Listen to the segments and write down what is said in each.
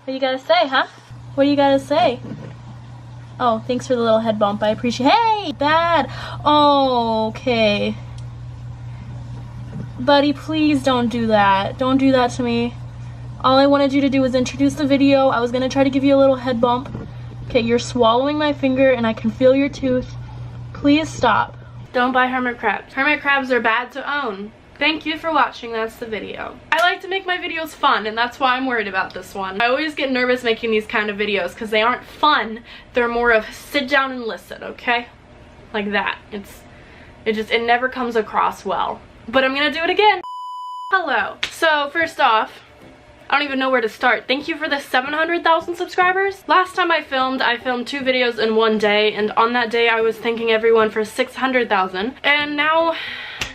What you gotta say, huh? What do you gotta say? Oh, thanks for the little head bump. I appreciate. Hey, bad. Oh, okay. Buddy, please don't do that. Don't do that to me. All I wanted you to do was introduce the video. I was gonna try to give you a little head bump. Okay, you're swallowing my finger and I can feel your tooth. Please stop. Don't buy hermit crabs. Hermit crabs are bad to own. Thank you for watching. That's the video. I like to make my videos fun, and that's why I'm worried about this one. I always get nervous making these kind of videos because they aren't fun. They're more of sit down and listen, okay? Like that. It never comes across well. But I'm gonna do it again. Hello. So first off, I don't even know where to start. Thank you for the 700,000 subscribers. Last time I filmed 2 videos in one day, and on that day I was thanking everyone for 600,000. And now,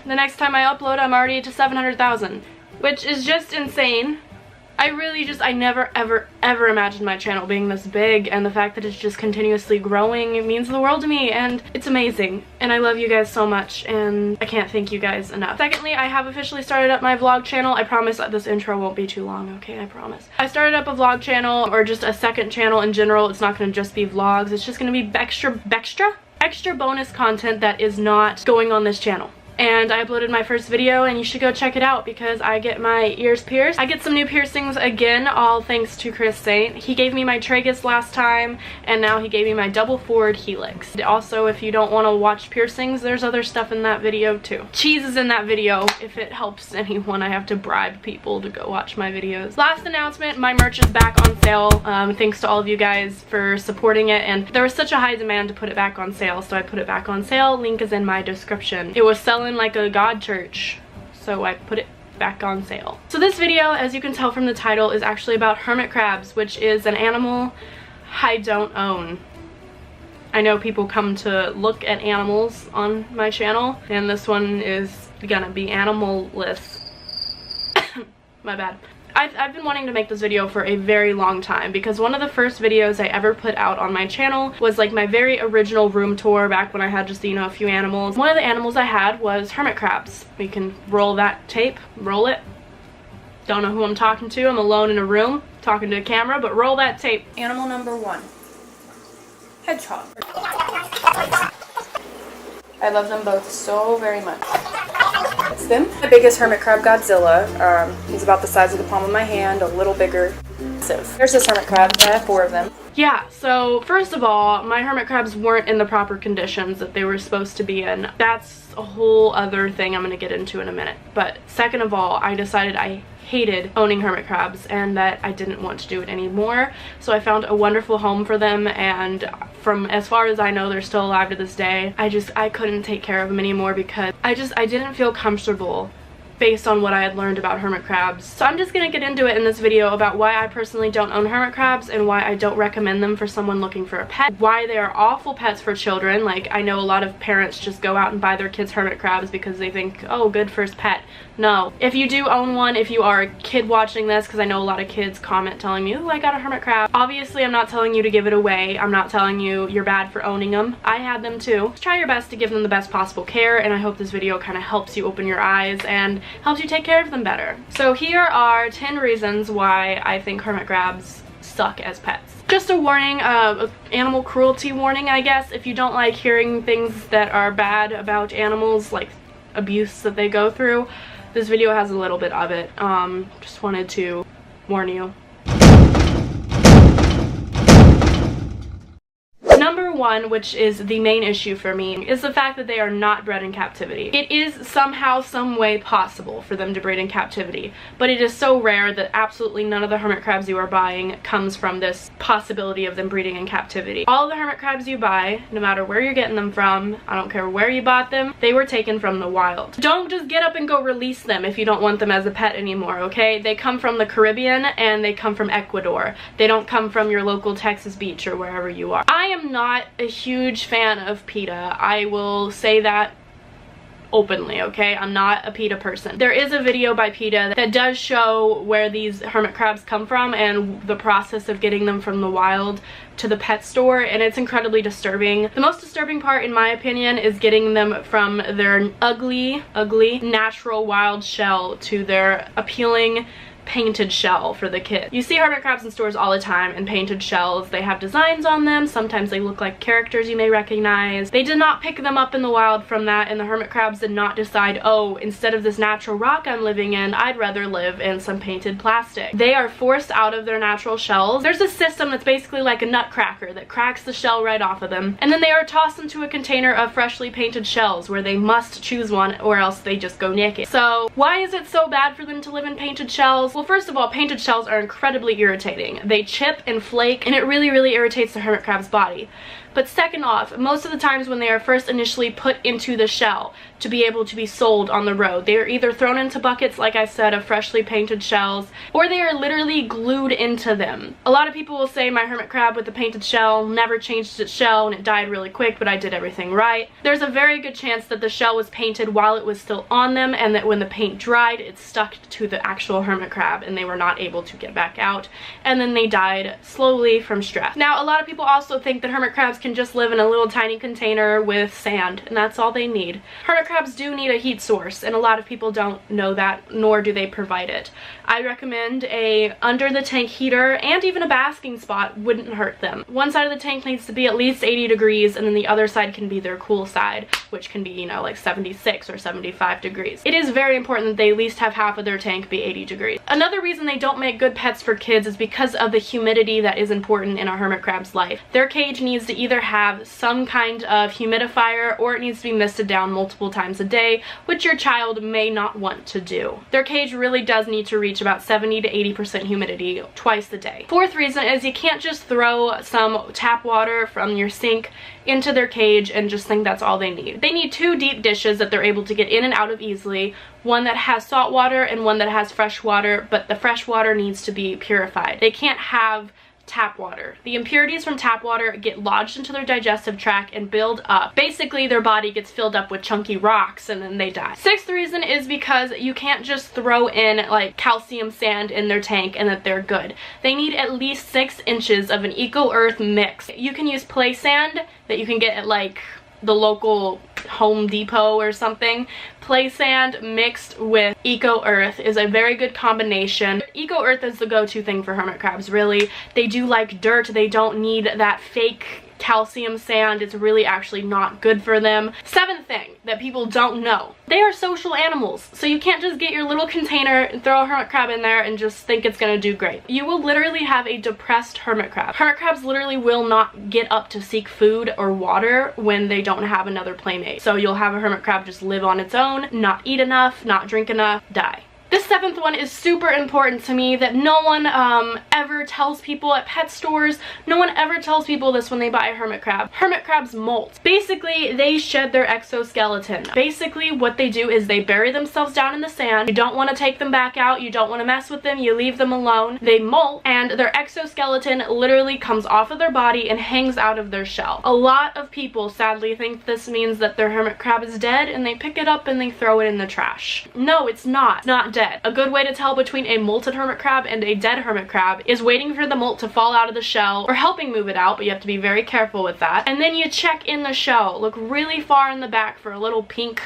the next time I upload, I'm already to 700,000, which is just insane. I never ever imagined my channel being this big, and the fact that it's just continuously growing, it means the world to me, and it's amazing. And I love you guys so much, and I can't thank you guys enough. Secondly, I have officially started up my vlog channel. I promise that this intro won't be too long, okay? I promise. I started up a vlog channel, or just a second channel in general. It's not gonna just be vlogs. It's just gonna be extra bonus content that is not going on this channel. And I uploaded my first video, and you should go check it out because I get my ears pierced. I get some new piercings again, all thanks to Chris Saint. He gave me my tragus last time, and now he gave me my double forward helix. Also, if you don't want to watch piercings, there's other stuff in that video too. Cheese is in that video. If it helps anyone, I have to bribe people to go watch my videos. Last announcement, my merch is back on sale. Thanks to all of you guys for supporting it, and there was such a high demand to put it back on sale, so I put it back on sale. Link is in my description. It was selling like a god church, so I put it back on sale. So this video, as you can tell from the title, is actually about hermit crabs, which is an animal I don't own. I know people come to look at animals on my channel, and this one is gonna be animal-less. My bad. I've been wanting to make this video for a very long time because one of the first videos I ever put out on my channel was like my very original room tour back when I had just, you know, a few animals. One of the animals I had was hermit crabs. We can roll that tape, roll it. Don't know who I'm talking to. I'm alone in a room talking to a camera, but roll that tape. Animal number 1. Hedgehog. I love them both so very much. It's them. The biggest hermit crab, Godzilla. He's about the size of the palm of my hand, a little bigger. There's this hermit crab. I have 4 of them. Yeah, so first of all, my hermit crabs weren't in the proper conditions that they were supposed to be in. That's a whole other thing I'm going to get into in a minute. But second of all, I decided I hated owning hermit crabs and that I didn't want to do it anymore. So I found a wonderful home for them, and from as far as I know, they're still alive to this day. I couldn't take care of them anymore because I didn't feel comfortable based on what I had learned about hermit crabs. So I'm just gonna get into it in this video about why I personally don't own hermit crabs and why I don't recommend them for someone looking for a pet. Why they are awful pets for children. Like, I know a lot of parents just go out and buy their kids hermit crabs because they think, oh, good first pet. No. If you do own one, if you are a kid watching this, because I know a lot of kids comment telling me, oh, I got a hermit crab. Obviously, I'm not telling you to give it away. I'm not telling you you're bad for owning them. I had them too. Just try your best to give them the best possible care, and I hope this video kind of helps you open your eyes and helps you take care of them better. So here are 10 reasons why I think hermit crabs suck as pets. Just a warning, animal cruelty warning, I guess. If you don't like hearing things that are bad about animals, like abuse that they go through, this video has a little bit of it. Just wanted to warn you. Number 1, which is the main issue for me, is the fact that they are not bred in captivity. It is somehow, some way possible for them to breed in captivity, but it is so rare that absolutely none of the hermit crabs you are buying comes from this possibility of them breeding in captivity. All of the hermit crabs you buy, no matter where you're getting them from, I don't care where you bought them, they were taken from the wild. Don't just get up and go release them if you don't want them as a pet anymore, okay? They come from the Caribbean and they come from Ecuador. They don't come from your local Texas beach or wherever you are. I am not a huge fan of PETA. I will say that openly, okay? I'm not a PETA person. There is a video by PETA that does show where these hermit crabs come from and the process of getting them from the wild to the pet store, and it's incredibly disturbing. The most disturbing part, in my opinion, is getting them from their ugly, natural wild shell to their appealing, painted shell for the kid. You see hermit crabs in stores all the time in painted shells. They have designs on them. Sometimes they look like characters you may recognize. They did not pick them up in the wild from that, and the hermit crabs did not decide, oh, instead of this natural rock I'm living in, I'd rather live in some painted plastic. They are forced out of their natural shells. There's a system that's basically like a nutcracker that cracks the shell right off of them, and then they are tossed into a container of freshly painted shells where they must choose one or else they just go naked. So why is it so bad for them to live in painted shells? Well, first of all, painted shells are incredibly irritating. They chip and flake, and it really irritates the hermit crab's body. But second off, most of the times when they are first initially put into the shell to be able to be sold on the road, they are either thrown into buckets, like I said, of freshly painted shells, or they are literally glued into them. A lot of people will say my hermit crab with the painted shell never changed its shell and it died really quick, but I did everything right. There's a very good chance that the shell was painted while it was still on them, and that when the paint dried, it stuck to the actual hermit crab and they were not able to get back out, and then they died slowly from stress. Now, a lot of people also think that hermit crabs can just live in a little tiny container with sand, and that's all they need. Hermit crabs do need a heat source, and a lot of people don't know that, nor do they provide it. I recommend a under the tank heater, and even a basking spot wouldn't hurt them. One side of the tank needs to be at least 80 degrees, and then the other side can be their cool side, which can be, you know, like 76 or 75 degrees. It is very important that they at least have half of their tank be 80 degrees. Another reason they don't make good pets for kids is because of the humidity that is important in a hermit crab's life. Their cage needs to either have some kind of humidifier, or it needs to be misted down multiple times a day, which your child may not want to do. Their cage really does need to reach about 70 to 80% humidity twice a day. Fourth reason is you can't just throw some tap water from your sink into their cage and just think that's all they need. They need 2 deep dishes that they're able to get in and out of easily, one that has salt water and one that has fresh water, but the fresh water needs to be purified. They can't have tap water. The impurities from tap water get lodged into their digestive tract and build up. Basically, their body gets filled up with chunky rocks and then they die. Sixth reason is because you can't just throw in like calcium sand in their tank and that they're good. They need at least 6 inches of an eco-earth mix. You can use play sand that you can get at like the local Home Depot or something. Play sand mixed with Eco Earth is a very good combination. Eco Earth is the go-to thing for hermit crabs, really. They do like dirt. They don't need that fake calcium sand. It's really actually not good for them. Seventh thing that people don't know, they are social animals, so you can't just get your little container and throw a hermit crab in there and just think it's gonna do great. You will literally have a depressed hermit crab. Hermit crabs literally will not get up to seek food or water when they don't have another playmate. So you'll have a hermit crab just live on its own, not eat enough, not drink enough, die. This 7th one is super important to me that no one ever tells people at pet stores. No one ever tells people this when they buy a hermit crab. Hermit crabs molt. Basically, they shed their exoskeleton. Basically, what they do is they bury themselves down in the sand. You don't want to take them back out. You don't want to mess with them. You leave them alone. They molt, and their exoskeleton literally comes off of their body and hangs out of their shell. A lot of people sadly think this means that their hermit crab is dead, and they pick it up and they throw it in the trash. No, it's not. It's not dead. A good way to tell between a molted hermit crab and a dead hermit crab is waiting for the molt to fall out of the shell, or helping move it out, but you have to be very careful with that. And then you check in the shell. Look really far in the back for a little pink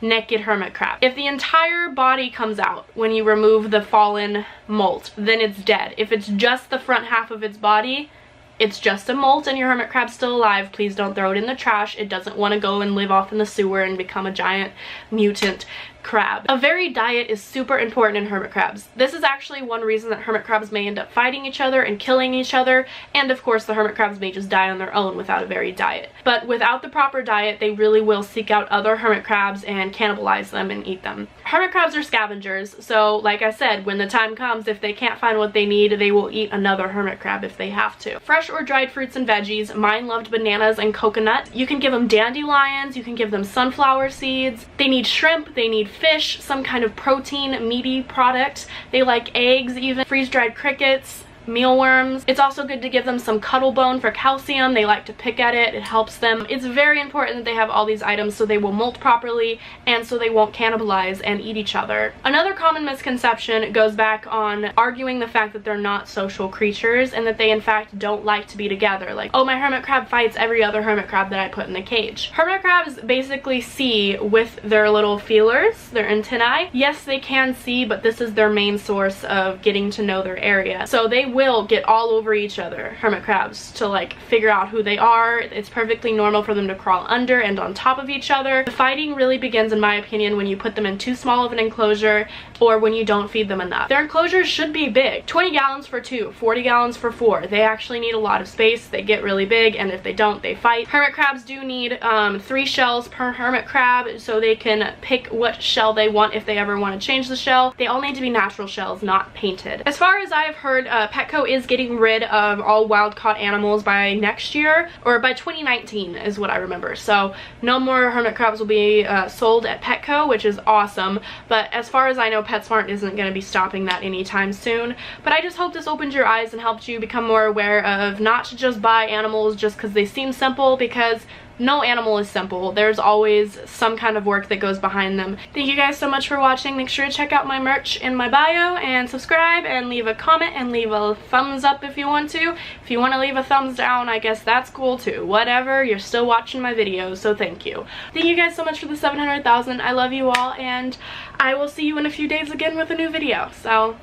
naked hermit crab. If the entire body comes out when you remove the fallen molt, then it's dead. If it's just the front half of its body, it's just a molt and your hermit crab's still alive. Please don't throw it in the trash. It doesn't want to go and live off in the sewer and become a giant mutant crab. A varied diet is super important in hermit crabs. This is actually one reason that hermit crabs may end up fighting each other and killing each other, and of course the hermit crabs may just die on their own without a varied diet. But without the proper diet, they really will seek out other hermit crabs and cannibalize them and eat them. Hermit crabs are scavengers, so like I said, when the time comes, if they can't find what they need, they will eat another hermit crab if they have to. Fresh or dried fruits and veggies. Mine loved bananas and coconut. You can give them dandelions, you can give them sunflower seeds. They need shrimp, they need fish, some kind of protein, meaty product. They like eggs, even freeze-dried crickets, mealworms. It's also good to give them some Cuddle Bone for calcium. They like to pick at it. It helps them. It's very important that they have all these items so they will molt properly and so they won't cannibalize and eat each other. Another common misconception goes back on arguing the fact that they're not social creatures and that they in fact don't like to be together. Like, oh, my hermit crab fights every other hermit crab that I put in the cage. Hermit crabs basically see with their little feelers, their antennae. Yes, they can see, but this is their main source of getting to know their area. So they will get all over each other, hermit crabs, to like figure out who they are. It's perfectly normal for them to crawl under and on top of each other. The fighting really begins, in my opinion, when you put them in too small of an enclosure or when you don't feed them enough. Their enclosures should be big. 20 gallons for 2, 40 gallons for 4. They actually need a lot of space. They get really big, and if they don't, they fight. Hermit crabs do need 3 shells per hermit crab so they can pick what shell they want if they ever want to change the shell. They all need to be natural shells, not painted. As far as I've heard, Petco is getting rid of all wild-caught animals by next year, or by 2019 is what I remember. So no more hermit crabs will be sold at Petco, which is awesome. But as far as I know, PetSmart isn't going to be stopping that anytime soon. But I just hope this opened your eyes and helped you become more aware of not to just buy animals just because they seem simple, because no animal is simple. There's always some kind of work that goes behind them. Thank you guys so much for watching. Make sure to check out my merch in my bio and subscribe and leave a comment and leave a thumbs up if you want to. If you want to leave a thumbs down, I guess that's cool too. Whatever, you're still watching my videos, so thank you. Thank you guys so much for the 700,000. I love you all, and I will see you in a few days again with a new video. So,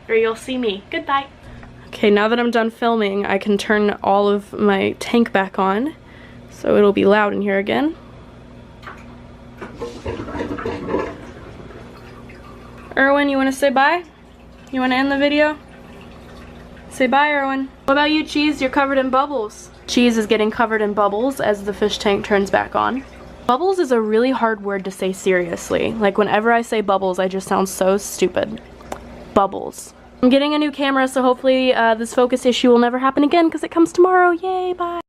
or you'll see me. Goodbye. Okay, now that I'm done filming, I can turn all of my tank back on. So it'll be loud in here again. Erwin, you want to say bye? You want to end the video? Say bye, Erwin. What about you, Cheese? You're covered in bubbles. Cheese is getting covered in bubbles as the fish tank turns back on. Bubbles is a really hard word to say seriously. Like, whenever I say bubbles, I just sound so stupid. Bubbles. I'm getting a new camera, so hopefully this focus issue will never happen again because it comes tomorrow. Yay, bye.